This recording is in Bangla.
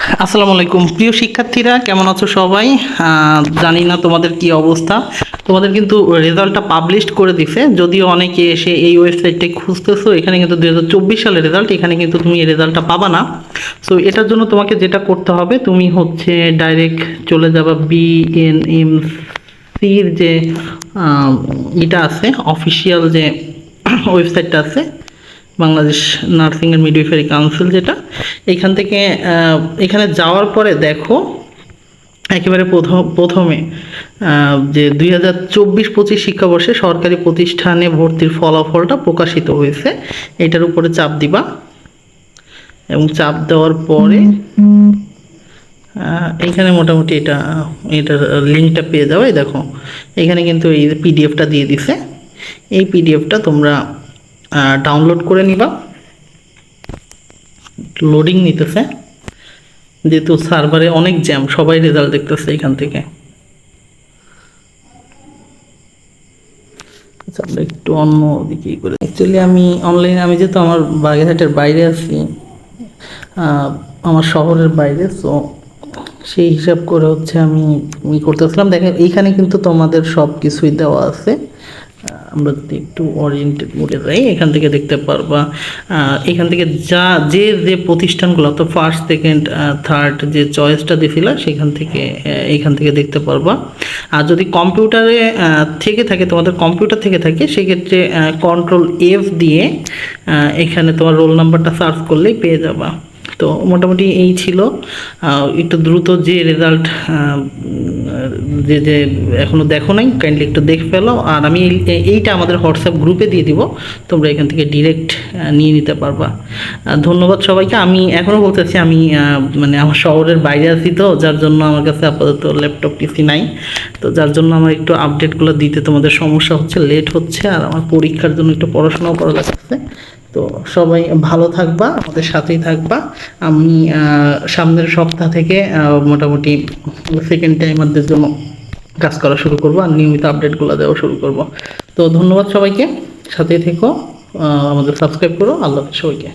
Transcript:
আসসালামু আলাইকুম প্রিয় শিক্ষার্থীরা, কেমন আছো সবাই? জানি না তোমাদের কি অবস্থা। তোমাদের কিন্তু রেজাল্টটা পাবলিশ করে দিছে, যদিও অনেকে এসে এই ওয়েবসাইটটাই খুঁজতেছো। এখানে কিন্তু 2024 সালের রেজাল্ট, এখানে কিন্তু তুমি এই রেজাল্টটা পাবা না। সো এটার জন্য তোমাকে যেটা করতে হবে, তুমি হচ্ছে ডাইরেক্ট চলে যাবা বিএনএমসির যে এটা আছে, অফিসিয়াল যে ওয়েবসাইটটা আছে, Bangladesh nursing and midwifery council, যেটা এইখান থেকে এখানে যাওয়ার পরে দেখো একেবারে প্রথমে যে 2024-25 শিক্ষাবর্ষে সরকারি প্রতিষ্ঠানে ভর্তির ফলাফলটা প্রকাশিত হয়েছে, এটার উপরে চাপ দিবা এবং চাপ দেওয়ার পরে এইখানে মোটামুটি এটার লিঙ্কটা পেয়ে যাবে। দেখো এখানে কিন্তু এই পিডিএফটা দিয়ে দিছে, এই পিডিএফটা তোমরা ডাউনলোড করে নিবা। লোডিং নিতেছে, যেহেতু সার্ভারে অনেক জ্যাম, সবাই রেজাল্ট দেখতেছে এখান থেকে। আচ্ছা, আমরা একটু অন্য দিকে করে, অ্যাকচুয়ালি আমি অনলাইনে, আমি যেহেতু আমার বাগেরহাটের বাইরে আছি, আমার শহরের বাইরে, সো সেই হিসাব করে হচ্ছে আমি করতেছিলাম। দেখেন এইখানে কিন্তু তোমাদের সব কিছুই দেওয়া আছে। আমরা যদি একটু ওরিয়েন্টেড মোডে যাই, এখান থেকে দেখতে পারবা, এখান থেকে যে প্রতিষ্ঠানগুলো, তো ফার্স্ট সেকেন্ড থার্ড যে চয়েসটা দিয়েছিল সেখান থেকে এইখান থেকে দেখতে পারবা। আর যদি কম্পিউটারে থেকে থাকে, তোমাদের কম্পিউটার থেকে থাকে, সেক্ষেত্রে Ctrl+F দিয়ে এখানে তোমার রোল নাম্বারটা সার্চ করলেই পেয়ে যাবা। তো মোটামুটি এই ছিল। একটু দ্রুত যে রেজাল্ট যে এখনও দেখো নাই, কাইন্ডলি একটু দেখে ফেলো। আর আমি এইটা আমাদের হোয়াটসঅ্যাপ গ্রুপে দিয়ে দিব, তোমরা এখান থেকে ডিরেক্ট নিয়ে নিতে পারবা। ধন্যবাদ সবাইকে। আমি এখনও বলতেছি, আমি মানে আমার শহরের বাইরে আছি, তো যার জন্য আমার কাছে আপাতত ল্যাপটপ পিসি নাই, তো যার জন্য আমার একটু আপডেটগুলো দিতে তোমাদের সমস্যা হচ্ছে, লেট হচ্ছে। আর আমার পরীক্ষার জন্য একটু পড়াশোনাও করা লাগছে। তো সবাই ভালো থাকবা, আমাদের সাথেই থাকবা। আমি সামনের সপ্তাহ থেকে মোটামুটি সেকেন্ড টাইমারদের জন্য কাজ করা শুরু করব, আর নিয়মিত আপডেটগুলো দেওয়া শুরু করব। তো ধন্যবাদ সবাইকে, সাথেই থেকো, আমাদের সাবস্ক্রাইব করো। আল্লাহ হাফেজ সবাইকে।